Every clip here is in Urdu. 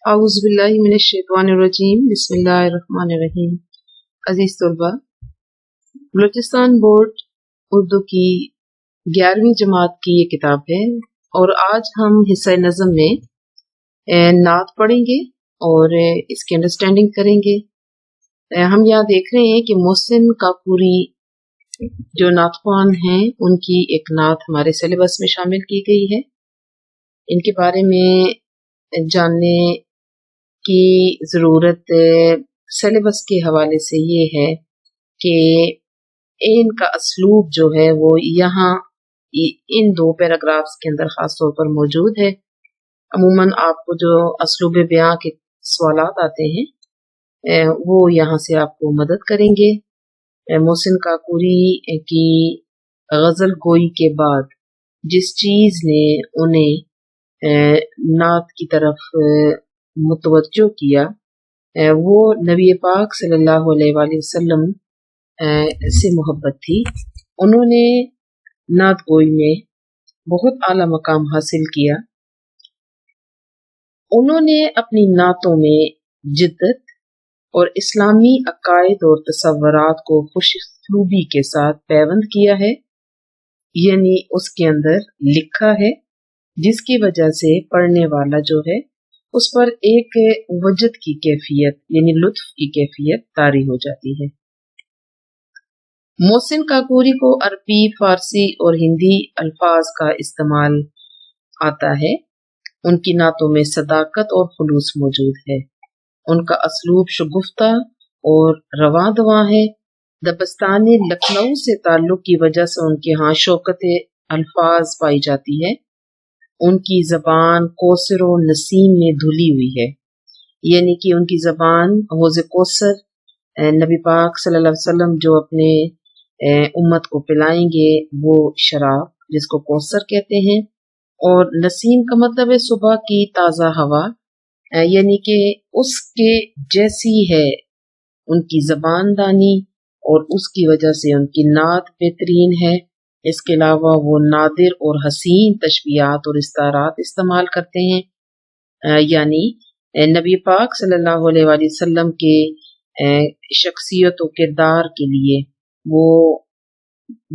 اعوذ باللہ من الشیطان الرجیم بسم اللہ الرحمن الرحیم۔ عزیز طلبہ، بلوچستان بورڈ اردو کی 11ویں جماعت کی یہ کتاب ہے اور آج ہم حصہ نظم میں نعت پڑھیں گے اور اس کی انڈرسٹینڈنگ کریں گے۔ ہم یہاں دیکھ رہے ہیں کہ محسن کاکوری جو نعت خوان ہیں ان کی ایک نعت ہمارے سلیبس میں شامل کی گئی ہے۔ ان کے بارے میں جاننے کی ضرورت سلیبس کے حوالے سے یہ ہے کہ ان کا اسلوب جو ہے وہ یہاں ان 2 پیراگرافز کے اندر خاص طور پر موجود ہے۔ عموماً آپ کو جو اسلوب بیان کے سوالات آتے ہیں وہ یہاں سے آپ کو مدد کریں گے۔ محسن کاکوری کی غزل گوئی کے بعد جس چیز نے انہیں نعت کی طرف متوجہ کیا وہ نبی پاک صلی اللہ علیہ وآلہ وسلم سے محبت تھی۔ انہوں نے نعت گوئی میں بہت اعلیٰ مقام حاصل کیا۔ انہوں نے اپنی نعتوں میں جدت اور اسلامی عقائد اور تصورات کو خوش اسلوبی کے ساتھ پیوند کیا ہے، یعنی اس کے اندر لکھا ہے جس کی وجہ سے پڑھنے والا جو ہے اس پر ایک وجد کی کیفیت یعنی لطف کی کیفیت طاری ہو جاتی ہے۔ محسن کاکوری کو عربی، فارسی اور ہندی الفاظ کا استعمال آتا ہے۔ ان کی نعتوں میں صداقت اور خلوص موجود ہے۔ ان کا اسلوب شگفتہ اور رواں دواں ہے۔ دبستان لکھنؤ سے تعلق کی وجہ سے ان کے ہاں شوکت الفاظ پائی جاتی ہے۔ ان کی زبان کوثر و نسیم میں دھلی ہوئی ہے، یعنی کہ ان کی زبان حوض کوثر نبی پاک صلی اللہ علیہ وسلم جو اپنے امت کو پلائیں گے وہ شراب جس کو کوثر کہتے ہیں، اور نسیم کا مطلب ہے صبح کی تازہ ہوا، یعنی کہ اس کے جیسی ہے ان کی زبان دانی اور اس کی وجہ سے ان کی نعت بہترین ہے۔ اس کے علاوہ وہ نادر اور حسین تشبیہات اور استعارات استعمال کرتے ہیں، یعنی نبی پاک صلی اللہ علیہ وآلہ وسلم کے شخصیت و کردار کے لیے وہ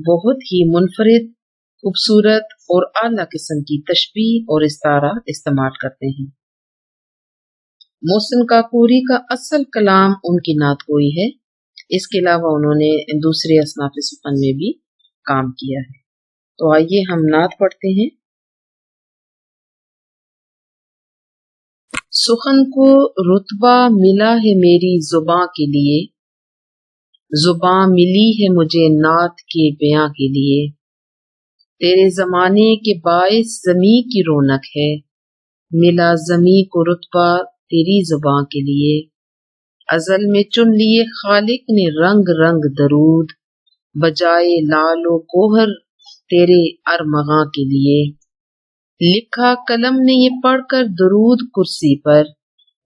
بہت ہی منفرد، خوبصورت اور اعلیٰ قسم کی تشبیہ اور استعارات استعمال کرتے ہیں۔ محسن کاکوری کا اصل کلام ان کی نعت گوئی ہے۔ اس کے علاوہ انہوں نے دوسرے اصناف سخن میں بھی کام کیا ہے۔ تو آئیے ہم نعت پڑھتے ہیں۔ سخن کو رتبہ ملا ہے میری زباں کے لیے، زباں ملی ہے مجھے نعت کے بیاں کے لیے، تیرے زمانے کے باعث زمیں کی رونق ہے، ملا زمیں کو رتبہ تیری زباں کے لیے، ازل میں چن لیے خالق نے رنگ رنگ درود، بجائے لال و گوہر تیرے ارمغاں کے لیے، لکھا قلم نے یہ پڑھ کر درود کرسی پر،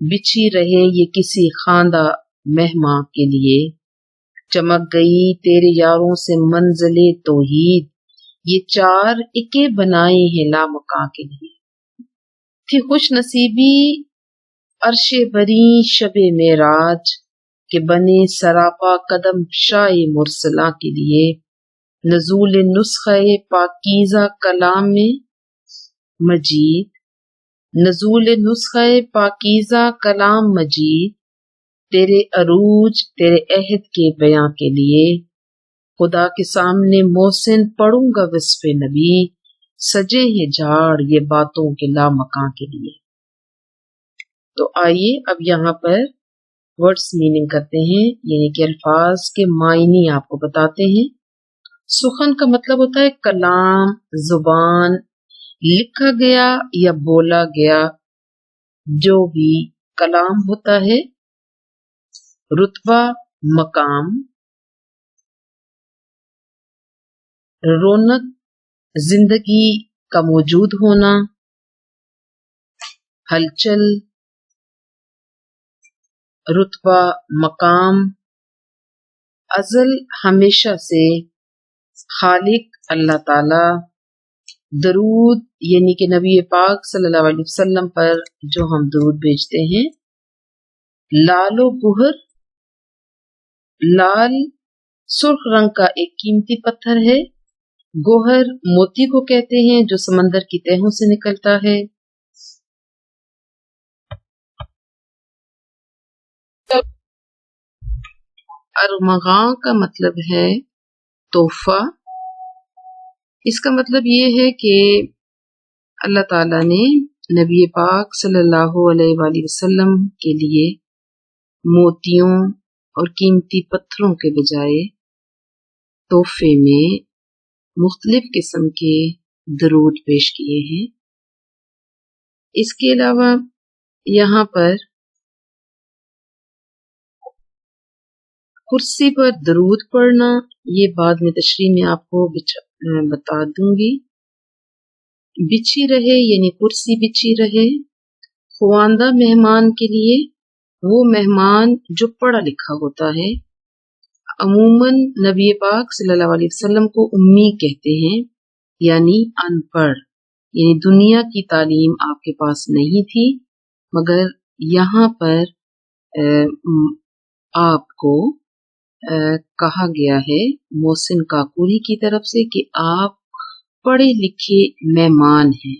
بچھی رہے یہ کسی خواندہ مہماں کے لیے، چمک گئی تیرے یاروں سے منزل توحید، یہ 4 اکے بنائے ہیں لامکاں کے لیے، تھی خوش نصیبی عرش بری شب معراج، کہ بنے سراپا قدم شاہ مرسلاں کے لیے، نزول نسخہ پاکیزہ کلام مجید، نزول نسخہ پاکیزہ کلام مجید، تیرے عروج تیرے عہد کے بیاں کے لیے، خدا کے سامنے محسن پڑھوں گا وصف نبی، سجے ہیں جھاڑ یہ باتوں کے لامکاں کے لیے۔ تو آئیے اب یہاں پر ورڈز میننگ کرتے ہیں، یعنی کہ الفاظ کے معنی آپ کو بتاتے ہیں۔ سخن کا مطلب ہوتا ہے کلام، زبان، لکھا گیا یا بولا گیا جو بھی کلام ہوتا ہے۔ رتبہ مقام، رونق زندگی کا موجود ہونا، ہلچل، رتبہ مقام، ازل ہمیشہ سے، خالق اللہ تعالی، درود یعنی کہ نبی پاک صلی اللہ علیہ وسلم پر جو ہم درود بھیجتے ہیں. لال و گہر، لال سرخ رنگ کا ایک قیمتی پتھر ہے. گوہر موتی کو کہتے ہیں جو سمندر کی تہوں سے نکلتا ہے. ارمغاں کا مطلب ہے تحفہ. اس کا مطلب یہ ہے کہ اللہ تعالیٰ نے نبی پاک صلی اللہ علیہ وآلہ وسلم کے لیے موتیوں اور قیمتی پتھروں کے بجائے تحفے میں مختلف قسم کے درود پیش کیے ہیں. اس کے علاوہ یہاں پر کرسی پر درود پڑھنا، یہ بعد میں تشریح میں آپ کو بتا دوں گی. بچھی رہے یعنی کرسی بچھی رہے. خواندہ مہمان کے لیے وہ مہمان جو پڑھا لکھا ہوتا ہے. عموماً نبی پاک صلی اللہ علیہ وسلم کو امی کہتے ہیں یعنی ان پڑھ، یعنی دنیا کی تعلیم آپ کے پاس نہیں تھی، مگر یہاں پر آپ کو کہا گیا ہے محسن کاکوری کی طرف سے کہ آپ پڑھے لکھے مہمان ہیں.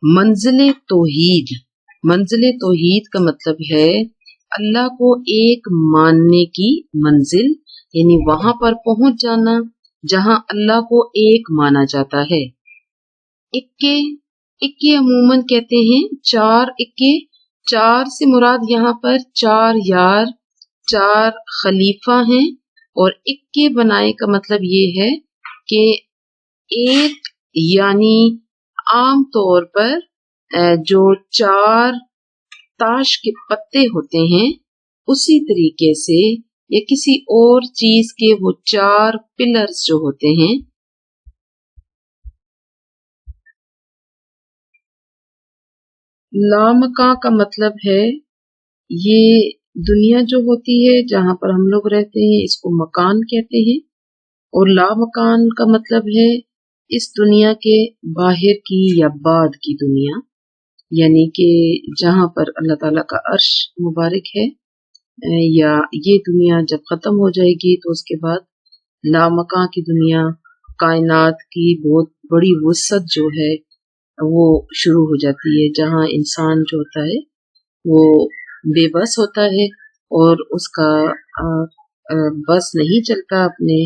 منزل توحید، منزل توحید کا مطلب ہے اللہ کو ایک ماننے کی منزل، یعنی وہاں پر پہنچ جانا جہاں اللہ کو ایک مانا جاتا ہے. اکے، اکے عموماً کہتے ہیں چار اکے. چار سے مراد یہاں پر چار یار، چار خلیفہ ہیں. اور اکے بنائے کا مطلب یہ ہے کہ ایک یعنی عام طور پر جو چار تاش کے پتے ہوتے ہیں اسی طریقے سے یا کسی اور چیز کے وہ چار پلرز جو ہوتے ہیں. لامکاں کا مطلب ہے یہ دنیا جو ہوتی ہے جہاں پر ہم لوگ رہتے ہیں اس کو مکان کہتے ہیں. اور لامکان کا مطلب ہے اس دنیا کے باہر کی یا بعد کی دنیا، یعنی کہ جہاں پر اللہ تعالیٰ کا عرش مبارک ہے، یا یہ دنیا جب ختم ہو جائے گی تو اس کے بعد لامکاں کی دنیا، کائنات کی بہت بڑی وسعت جو ہے وہ شروع ہو جاتی ہے، جہاں انسان جو ہوتا ہے وہ بے بس ہوتا ہے اور اس کا بس نہیں چلتا اپنے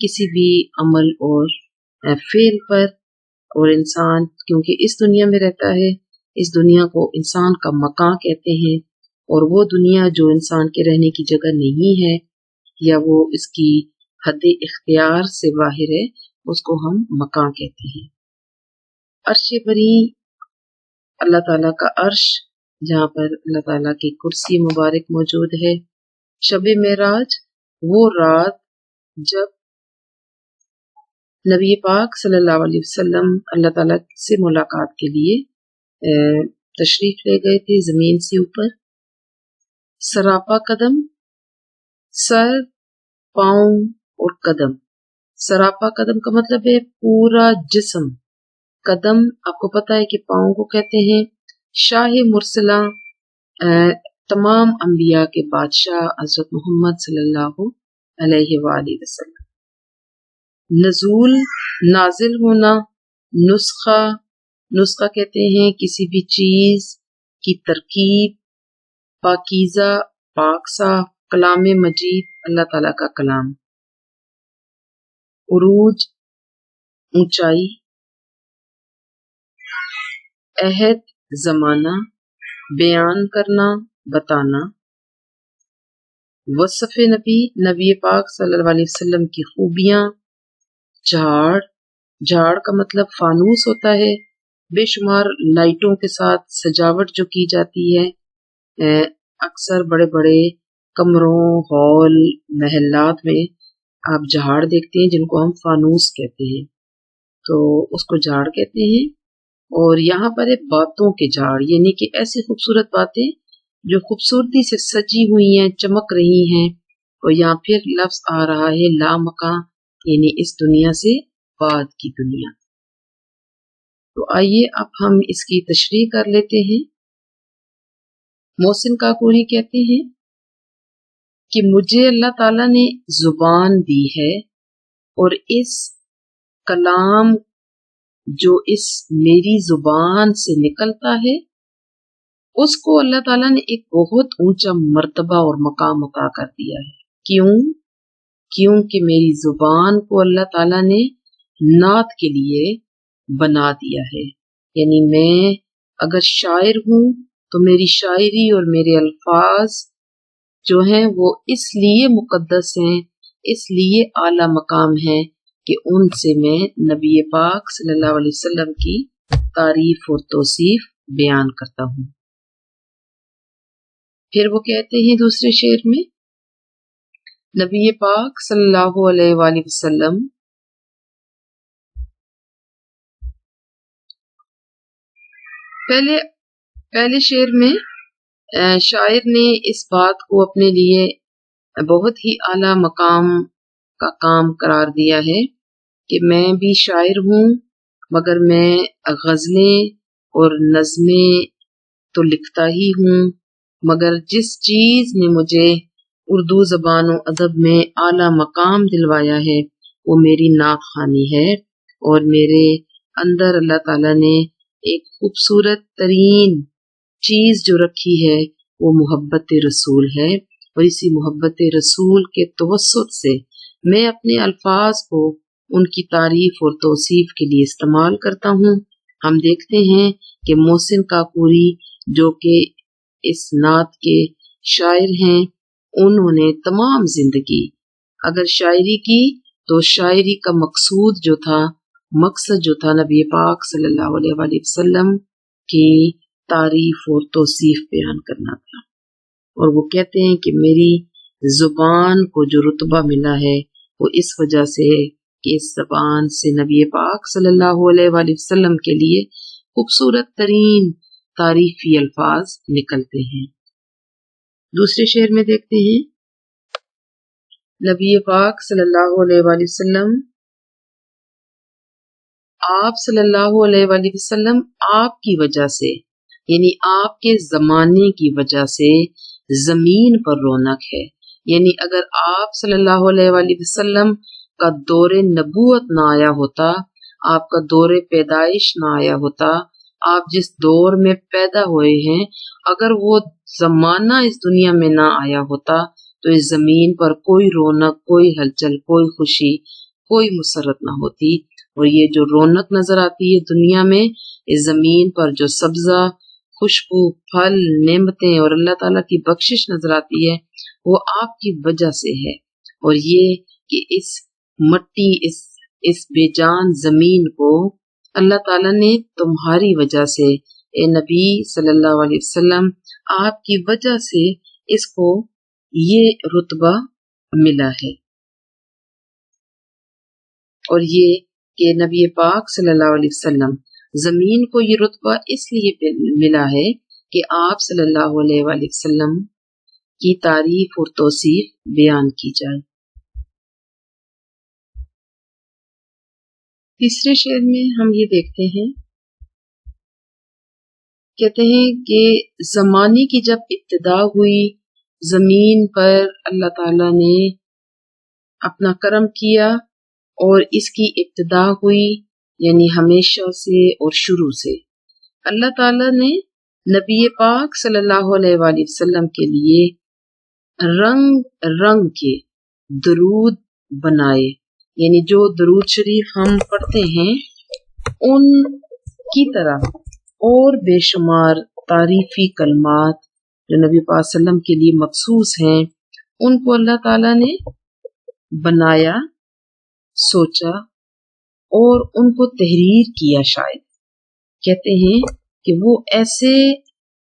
کسی بھی عمل اور فعل پر. اور انسان کیونکہ اس دنیا میں رہتا ہے، اس دنیا کو انسان کا مکان کہتے ہیں. اور وہ دنیا جو انسان کے رہنے کی جگہ نہیں ہے یا وہ اس کی حد اختیار سے باہر ہے اس کو ہم مکان کہتے ہیں. عرش بری، اللہ تعالیٰ کا عرش جہاں پر اللہ تعالیٰ کی کرسی مبارک موجود ہے. شب معراج وہ رات جب نبی پاک صلی اللہ علیہ وسلم اللہ تعالیٰ سے ملاقات کے لیے تشریف لے گئے تھے زمین سے اوپر. سراپا قدم، سر، پاؤں اور قدم. سراپا قدم کا مطلب ہے پورا جسم. قدم آپ کو پتہ ہے کہ پاؤں کو کہتے ہیں. شاہ مرسلہ، تمام انبیاء کے بادشاہ حضرت محمد صلی اللہ علیہ وآلہ وسلم. نزول، نازل ہونا. نسخہ، نسخہ کہتے ہیں کسی بھی چیز کی ترکیب. پاکیزہ، پاک صاف. کلام مجید، اللہ تعالیٰ کا کلام. عروج، اونچائی. عہد، زمانہ. بیان کرنا، بتانا. وصف نبی، نبی پاک صلی اللہ علیہ وسلم کی خوبیاں. جھاڑ، جھاڑ کا مطلب فانوس ہوتا ہے. بے شمار لائٹوں کے ساتھ سجاوٹ جو کی جاتی ہے. اکثر بڑے بڑے کمروں، ہال، محلات میں آپ جھاڑ دیکھتے ہیں جن کو ہم فانوس کہتے ہیں، تو اس کو جھاڑ کہتے ہیں. اور یہاں پر ہے باتوں کے جھاڑ، یعنی کہ ایسی خوبصورت باتیں جو خوبصورتی سے سجی ہوئی ہیں، چمک رہی ہیں. اور یہاں پھر لفظ آ رہا ہے لامکاں، یعنی اس دنیا سے بعد کی دنیا۔ تو آئیے اب ہم اس کی تشریح کر لیتے ہیں۔ محسن کاکوری کہتے ہیں کہ مجھے اللہ تعالیٰ نے زبان دی ہے، اور اس کلام جو اس میری زبان سے نکلتا ہے اس کو اللہ تعالیٰ نے ایک بہت اونچا مرتبہ اور مقام عطا کر دیا ہے۔ کیونکہ میری زبان کو اللہ تعالیٰ نے نعت کے لیے بنا دیا ہے، یعنی میں اگر شاعر ہوں تو میری شاعری اور میرے الفاظ جو ہیں وہ اس لیے مقدس ہیں، اس لیے اعلیٰ مقام ہے کہ ان سے میں نبی پاک صلی اللہ علیہ وسلم کی تعریف اور توصیف بیان کرتا ہوں۔ پھر وہ کہتے ہیں دوسرے شعر میں، نبی پاک صلی اللہ علیہ وآلہ وسلم پہلے شعر میں شاعر نے اس بات کو اپنے لیے بہت ہی اعلیٰ مقام کا کام قرار دیا ہے کہ میں بھی شاعر ہوں، مگر میں غزلیں اور نظمیں تو لکھتا ہی ہوں، مگر جس چیز نے مجھے اردو زبان و ادب میں اعلیٰ مقام دلوایا ہے وہ میری نعت خوانی ہے، اور میرے اندر اللہ تعالیٰ نے ایک خوبصورت ترین چیز جو رکھی ہے وہ محبت رسول ہے، اور اسی محبت رسول کے توسط سے میں اپنے الفاظ کو ان کی تعریف اور توصیف کے لیے استعمال کرتا ہوں۔ ہم دیکھتے ہیں کہ محسن کاکوری جو کہ اس نعت کے شاعر ہیں، انہوں نے تمام زندگی اگر شاعری کی تو شاعری کا مقصد جو تھا نبی پاک صلی اللہ علیہ وآلہ وسلم کی تعریف اور توصیف بیان کرنا تھا۔ اور وہ کہتے ہیں کہ میری زبان کو جو رتبہ ملا ہے وہ اس وجہ سے کہ اس زبان سے نبی پاک صلی اللہ علیہ وآلہ وسلم کے لیے خوبصورت ترین تعریفی الفاظ نکلتے ہیں۔ دوسرے شعر میں دیکھتے ہیں، نبی پاک صلی اللہ علیہ وآلہ وسلم، آپ صلی اللہ علیہ وآلہ وسلم آپ کی وجہ سے، یعنی آپ کے زمانے کی وجہ سے زمین پر رونق ہے۔ یعنی اگر آپ صلی اللہ علیہ وآلہ وسلم کا دور نبوت نہ آیا ہوتا، آپ کا دور پیدائش نہ آیا ہوتا، آپ جس دور میں پیدا ہوئے ہیں اگر وہ زمانہ اس دنیا میں نہ آیا ہوتا تو اس زمین پر کوئی رونق، کوئی ہلچل، کوئی خوشی، کوئی مسرت نہ ہوتی۔ اور یہ جو رونق نظر آتی ہے دنیا میں، اس زمین پر جو سبزہ، خوشبو، پھل، نعمتیں اور اللہ تعالیٰ کی بخشش نظر آتی ہے وہ آپ کی وجہ سے ہے۔ اور یہ کہ اس مٹی، اس بے جان زمین کو اللہ تعالیٰ نے تمہاری وجہ سے، اے نبی صلی اللہ علیہ وسلم، آپ کی وجہ سے اس کو یہ رتبہ ملا ہے۔ اور یہ کہ نبی پاک صلی اللہ علیہ وسلم زمین کو یہ رتبہ اس لیے ملا ہے کہ آپ صلی اللہ علیہ وآلہ وسلم کی تعریف اور توصیف بیان کی جائے۔ تیسرے شعر میں ہم یہ دیکھتے ہیں، کہتے ہیں کہ زمانے کی جب ابتدا ہوئی، زمین پر اللہ تعالیٰ نے اپنا کرم کیا اور اس کی ابتدا ہوئی، یعنی ہمیشہ سے اور شروع سے اللہ تعالیٰ نے نبی پاک صلی اللہ علیہ وآلہ وسلم کے لیے رنگ رنگ کے درود بنائے، یعنی جو درود شریف ہم پڑھتے ہیں ان کی طرح اور بے شمار تعریفی کلمات جو نبی پاک صلی اللہ علیہ وسلم کے لیے مخصوص ہیں ان کو اللہ تعالیٰ نے بنایا، سوچا اور ان کو تحریر کیا۔ شاید کہتے ہیں کہ وہ ایسے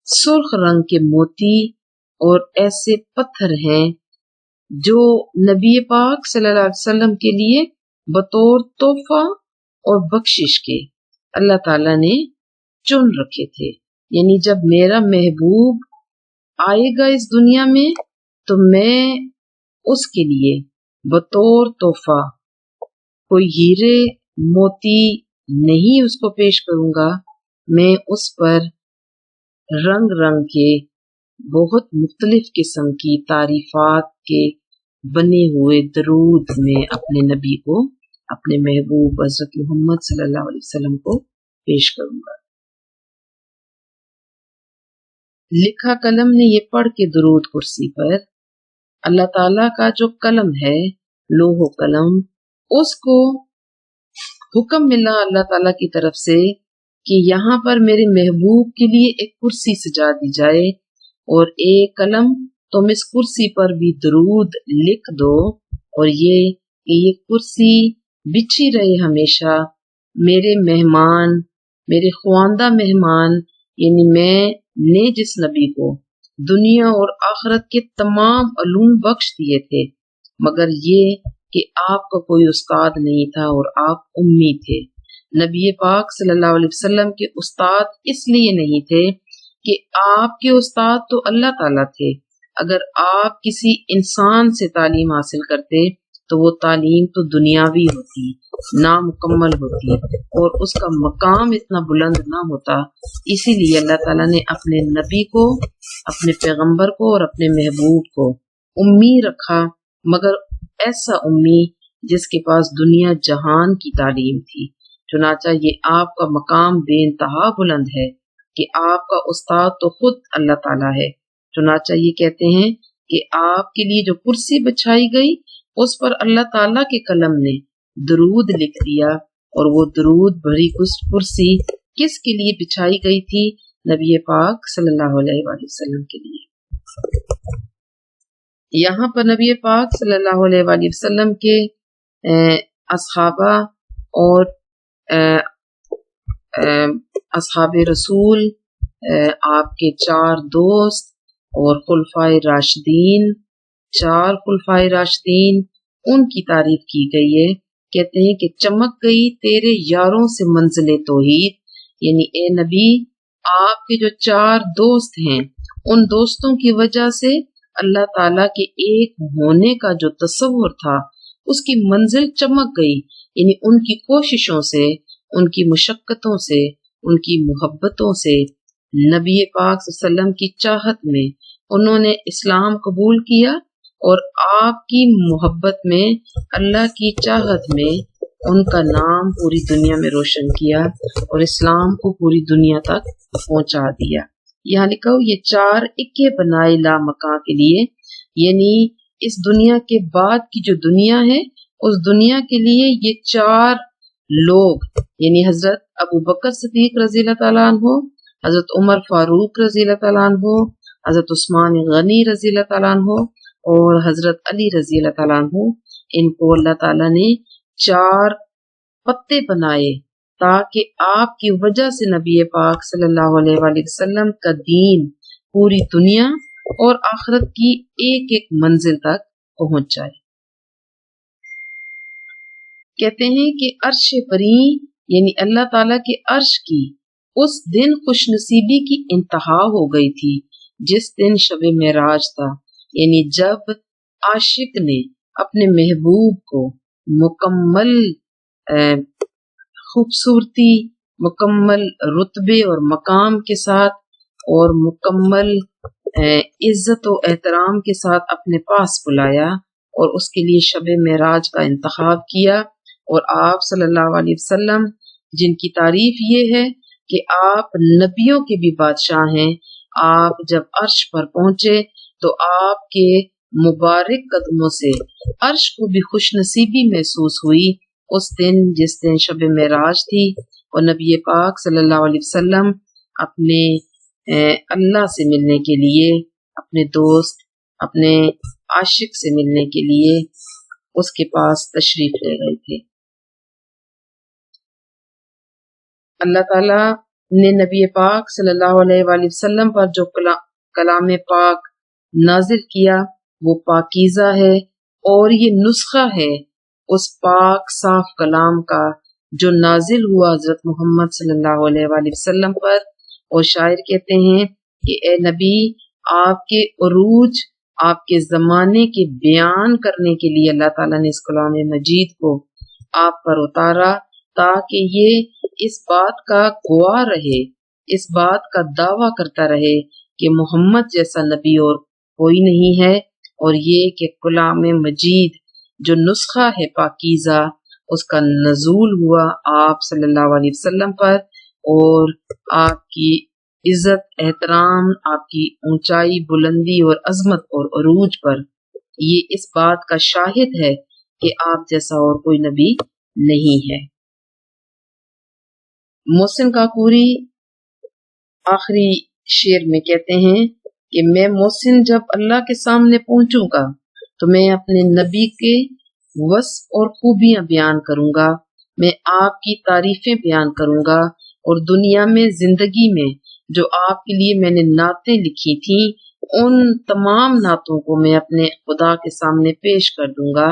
سرخ رنگ کے موتی اور ایسے پتھر ہیں جو نبی پاک صلی اللہ علیہ وسلم کے لیے بطور تحفہ اور بخشش کے اللہ تعالیٰ نے چن رکھے تھے۔ یعنی جب میرا محبوب آئے گا اس دنیا میں تو میں اس کے لیے بطور تحفہ کوئی ہیرے موتی نہیں اس کو پیش کروں گا، میں اس پر رنگ رنگ کے بہت مختلف قسم کی تعریفات کے بنے ہوئے درود میں اپنے نبی کو، اپنے محبوب حضرت محمد صلی اللہ علیہ وسلم کو پیش کروں گا۔ لکھا قلم نے یہ پڑھ کے درود کرسی پر، اللہ تعالیٰ کا جو قلم ہے، لوح و قلم، اس کو حکم ملا اللہ تعالیٰ کی طرف سے کہ یہاں پر میرے محبوب کے لیے ایک کرسی سجا دی جائے، اور ایک قلم تم اس کرسی پر بھی درود لکھ دو، اور یہ کہ یہ کرسی بچھی رہے ہمیشہ، میرے مہمان، میرے خواندہ مہمان، یعنی میں نے جس نبی کو دنیا اور آخرت کے تمام علوم بخش دیے تھے، مگر یہ کہ آپ کا کوئی استاد نہیں تھا اور آپ امی تھے۔ نبی پاک صلی اللہ علیہ وسلم کے استاد اس لیے نہیں تھے کہ آپ کے استاد تو اللہ تعالیٰ تھے، اگر آپ کسی انسان سے تعلیم حاصل کرتے تو وہ تعلیم تو دنیاوی ہوتی، نامکمل ہوتی، اور اس کا مقام اتنا بلند نہ ہوتا۔ اسی لیے اللہ تعالیٰ نے اپنے نبی کو، اپنے پیغمبر کو اور اپنے محبوب کو امی رکھا، مگر ایسا امی جس کے پاس دنیا جہان کی تعلیم تھی۔ چنانچہ یہ آپ کا مقام بے انتہا بلند ہے کہ آپ کا استاد تو خود اللہ تعالیٰ ہے۔ چنانچہ یہ کہتے ہیں کہ آپ کے لیے جو کرسی بچھائی گئی اس پر اللہ تعالیٰ کے قلم نے درود لکھ دیا، اور وہ درود بھری کرسی کس کے لیے بچھائی گئی تھی؟ نبی پاک صلی اللہ علیہ وآلہ وسلم کے لیے۔ یہاں پر نبی پاک صلی اللہ علیہ وآلہ وسلم کے اصحابہ اور اصحاب رسول، آپ کے 4 دوست اور خلفائے راشدین، 4 خلفائے راشدین، ان کی تعریف کی گئی ہے۔ کہتے ہیں کہ چمک گئی تیرے یاروں سے منزل توحید، یعنی اے نبی، آپ کے جو 4 دوست ہیں، ان دوستوں کی وجہ سے اللہ تعالیٰ کے ایک ہونے کا جو تصور تھا اس کی منزل چمک گئی، یعنی ان کی کوششوں سے، ان کی مشقتوں سے، ان کی محبتوں سے، نبی پاک صلی اللہ علیہ وسلم کی چاہت میں انہوں نے اسلام قبول کیا، اور آپ کی محبت میں، اللہ کی چاہت میں ان کا نام پوری دنیا میں روشن کیا اور اسلام کو پوری دنیا تک پہنچا دیا۔ یہاں لکھا ہو یہ 4 اکے بنائے لا مکاں کے لیے، یعنی اس دنیا کے بعد کی جو دنیا ہے اس دنیا کے لیے یہ 4 لوگ، یعنی حضرت ابو بکر صدیق رضی اللہ تعالیٰ عنہ، حضرت عمر فاروق رضی اللہ تعالیٰ عنہ، حضرت عثمان غنی رضی اللہ تعالیٰ عنہ اور حضرت علی رضی اللہ تعالیٰ عنہ، ان کو اللہ تعالیٰ نے 4 پتے بنائے تاکہ آپ کی وجہ سے نبی پاک صلی اللہ علیہ وآلہ وسلم کا دین پوری دنیا اور آخرت کی ایک ایک منزل تک پہنچ جائے۔ کہتے ہیں کہ عرش پری، یعنی اللہ تعالیٰ کے عرش کی اس دن خوش نصیبی کی انتہا ہو گئی تھی جس دن شب معراج تھا، یعنی جب عاشق نے اپنے محبوب کو مکمل خوبصورتی، مکمل رتبے اور مقام کے ساتھ اور مکمل عزت و احترام کے ساتھ اپنے پاس بلایا اور اس کے لیے شب معراج کا انتخاب کیا، اور آپ صلی اللہ علیہ وسلم جن کی تعریف یہ ہے کہ آپ نبیوں کے بھی بادشاہ ہیں، آپ جب عرش پر پہنچے تو آپ کے مبارک قدموں سے عرش کو بھی خوش نصیبی محسوس ہوئی اس دن جس دن شب معراج تھی، اور نبی پاک صلی اللہ علیہ وسلم اپنے اللہ سے ملنے کے لیے، اپنے دوست، اپنے عاشق سے ملنے کے لیے اس کے پاس تشریف لے گئے تھے۔ اللہ تعالیٰ نے نبی پاک صلی اللہ علیہ وآلہ وسلم پر جو کلام پاک نازل کیا وہ پاکیزہ ہے، اور یہ نسخہ ہے اس پاک صاف کلام کا جو نازل ہوا حضرت محمد صلی اللہ علیہ وآلہ وسلم پر۔ اور شاعر کہتے ہیں کہ اے نبی، آپ کے عروج، آپ کے زمانے کے بیان کرنے کے لیے اللہ تعالیٰ نے اس کلام مجید کو آپ پر اتارا، تاکہ یہ اس بات کا گواہ رہے، اس بات کا دعویٰ کرتا رہے کہ محمد جیسا نبی اور کوئی نہیں ہے، اور یہ کہ کلام مجید جو نسخہ ہے پاکیزہ اس کا نزول ہوا آپ صلی اللہ علیہ وسلم پر، اور آپ کی عزت احترام، آپ کی اونچائی بلندی اور عظمت اور عروج پر یہ اس بات کا شاہد ہے کہ آپ جیسا اور کوئی نبی نہیں ہے۔ محسن کاکوری آخری شعر میں کہتے ہیں کہ میں محسن جب اللہ کے سامنے پہنچوں گا تو میں اپنے نبی کے وصف اور خوبیاں بیان کروں گا، میں آپ کی تعریفیں بیان کروں گا، اور دنیا میں زندگی میں جو آپ کے لیے میں نے نعتیں لکھی تھیں ان تمام نعتوں کو میں اپنے خدا کے سامنے پیش کر دوں گا،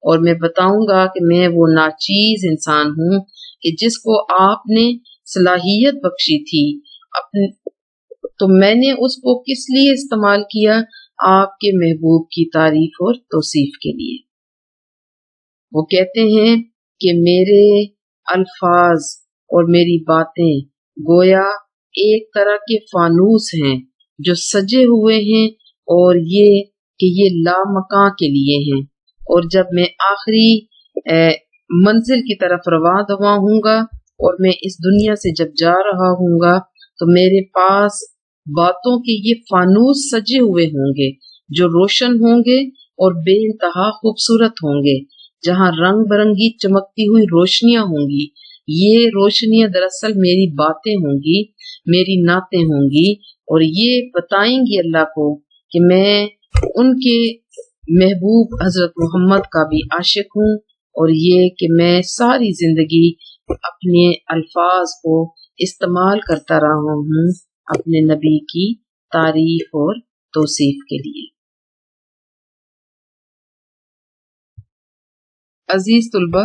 اور میں بتاؤں گا کہ میں وہ ناچیز انسان ہوں کہ جس کو آپ نے صلاحیت بخشی تھی تو میں نے اس کو کس لیے استعمال کیا؟ آپ کے محبوب کی تعریف اور توصیف کے لیے۔ وہ کہتے ہیں کہ میرے الفاظ اور میری باتیں گویا ایک طرح کے فانوس ہیں جو سجے ہوئے ہیں، اور یہ کہ یہ لامکاں کے لیے ہیں، اور جب میں آخری منزل کی طرف رواں ہوں گا اور میں اس دنیا سے جب جا رہا ہوں گا تو میرے پاس باتوں کے یہ فانوس سجے ہوئے ہوں گے جو روشن ہوں گے اور بے انتہا خوبصورت ہوں گے، جہاں رنگ برنگی چمکتی ہوئی روشنیاں ہوں گی۔ یہ روشنیاں دراصل میری باتیں ہوں گی، میری نعتیں ہوں گی، اور یہ بتائیں گی اللہ کو کہ میں ان کے محبوب حضرت محمد کا بھی عاشق ہوں، اور یہ کہ میں ساری زندگی اپنے الفاظ کو استعمال کرتا رہا ہوں اپنے نبی کی تعریف اور توصیف کے لیے۔ عزیز طلبہ،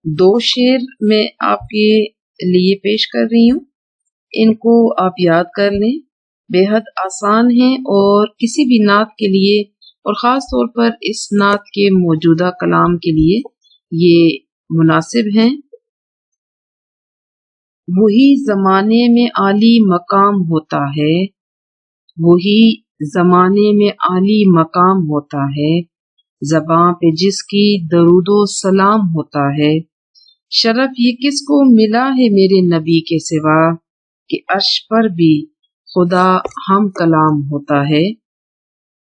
2 شعر میں آپ کے لیے پیش کر رہی ہوں، ان کو آپ یاد کر لیں، بے حد آسان ہیں اور کسی بھی نعت کے لیے، اور خاص طور پر اس نعت کے موجودہ کلام کے لیے یہ مناسب ہیں۔ وہی زمانے میں عالی مقام ہوتا ہے، وہی زمانے میں عالی مقام ہوتا ہے، زباں پہ جس کی درود و سلام ہوتا ہے، شرف یہ کس کو ملا ہے میرے نبی کے سوا، کہ عرش پر بھی خدا ہم کلام ہوتا ہے۔